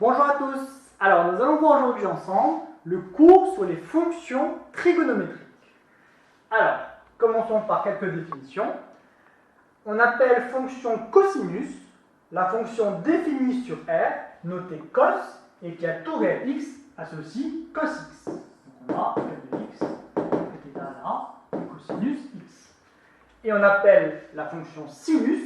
Bonjour à tous. Alors, nous allons voir aujourd'hui ensemble le cours sur les fonctions trigonométriques. Alors, commençons par quelques définitions. On appelle fonction cosinus la fonction définie sur R, notée cos, et qui a tout réel x, associe cos x. Donc on a f de x est égal à cosinus x. Et on appelle la fonction sinus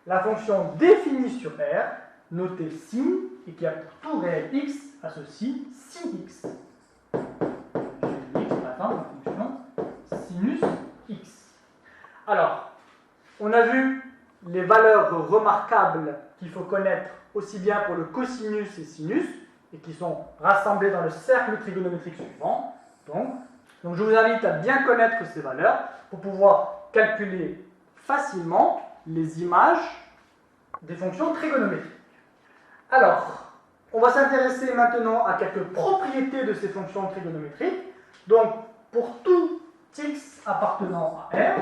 la fonction définie sur R, notée sin, et qui a pour tout réel x, associe sin x. J'ai x, par exemple, la fonction sinus x. Alors, on a vu les valeurs remarquables qu'il faut connaître aussi bien pour le cosinus et sinus, et qui sont rassemblées dans le cercle trigonométrique suivant. Donc je vous invite à bien connaître ces valeurs pour pouvoir calculer facilement les images des fonctions trigonométriques. Alors, on va s'intéresser maintenant à quelques propriétés de ces fonctions trigonométriques. Donc, pour tout x appartenant à R,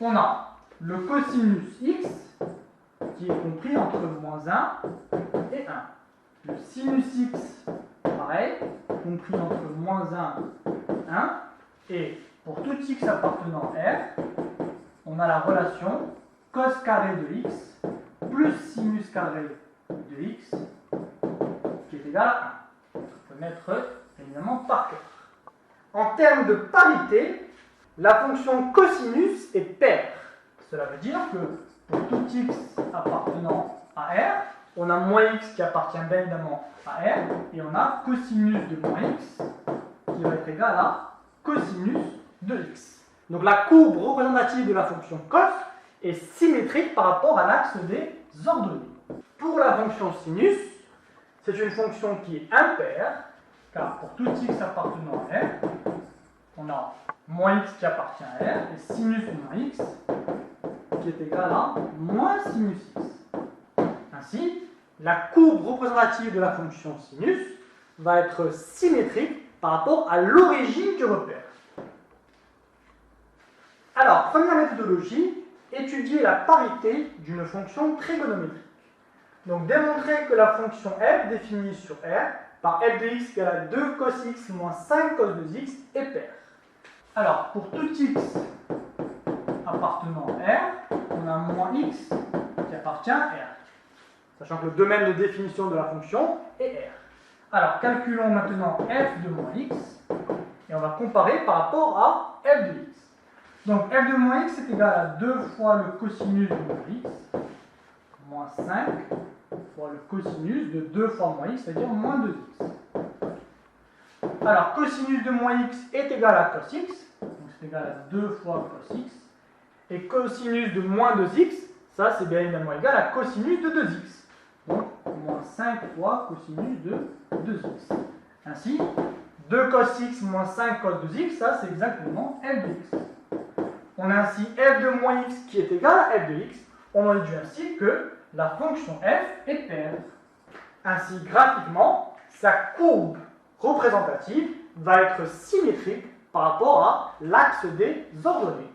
on a le cosinus x qui est compris entre moins 1 et 1. Le sinus x, pareil, compris entre moins 1 et 1. Et pour tout x appartenant à R, on a la relation cos carré de x plus sinus carré de x qui est égal à 1. On peut mettre évidemment par cœur. En termes de parité, la fonction cosinus est paire. Cela veut dire que pour tout x appartenant à R, on a moins x qui appartient bien évidemment à R, et on a cosinus de moins x qui va être égal à cosinus de x. Donc la courbe représentative de la fonction cos est symétrique par rapport à l'axe des ordonnées. Pour la fonction sinus, c'est une fonction qui est impaire, car pour tout x appartenant à R, on a moins x qui appartient à R, et sinus de moins x qui est égal à moins sinus x. Ainsi, la courbe représentative de la fonction sinus va être symétrique par rapport à l'origine du repère. Alors, première méthodologie, étudier la parité d'une fonction trigonométrique. Donc, démontrer que la fonction f définie sur R par f de x égale à 2 cos x moins 5 cos de x est paire. Alors, pour tout x appartenant à R, on a moins x qui appartient à R, sachant que le domaine de définition de la fonction est R. Alors, calculons maintenant f de moins x, et on va comparer par rapport à f de x. Donc, f de moins x est égal à 2 fois le cosinus de moins x, moins 5 fois le cosinus de 2 fois moins x, c'est-à-dire moins 2x. Alors, cosinus de moins x est égal à cos x, donc c'est égal à 2 fois cos x, et cosinus de moins 2x, ça c'est bien évidemment égal à cosinus de 2x. Donc, moins 5 fois cosinus de 2x. Ainsi, 2 cos x moins 5 cos 2x, ça c'est exactement f de x. On a ainsi f de moins x qui est égal à f de x. On en déduit ainsi que la fonction f est paire. Ainsi, graphiquement, sa courbe représentative va être symétrique par rapport à l'axe des ordonnées.